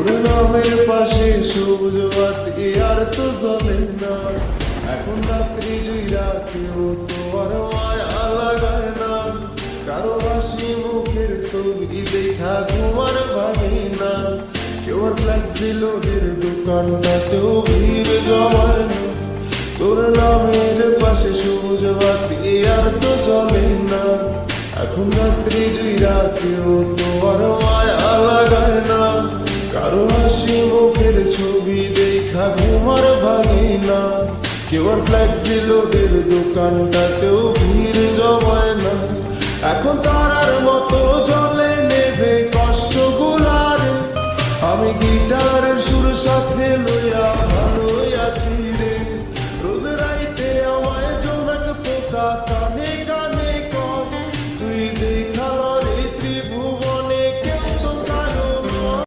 তোর নামের পাশে সবুজ বাতি আর তো জ্বলে না। এখন রাত্রি জুইরা কেউ তো আর মায়া লাগায় না। কারো হাসি মুখের ছবি দেখা ঘুমার ভাবে না। কেউ আর ফ্লেক্সি লোডের দোকানটাতেও ভিড় জমায় না। তোর নামের পাশে সবুজ বাতি আর তো জ্বলে না। এখন রাত্রি জুইরা কেউ তো আর মায়া লাগায় না। কারো হাসি মুখের ছবি দেখা ঘুমার ভাঙে না। কেউ আর ফ্লেক্সি লোডের দোকানটাতেও ভিড় জমায় না। এখন তারার মতো জলে নেবে কষ্টগুলারে। আমি গিটারের সুর সাথে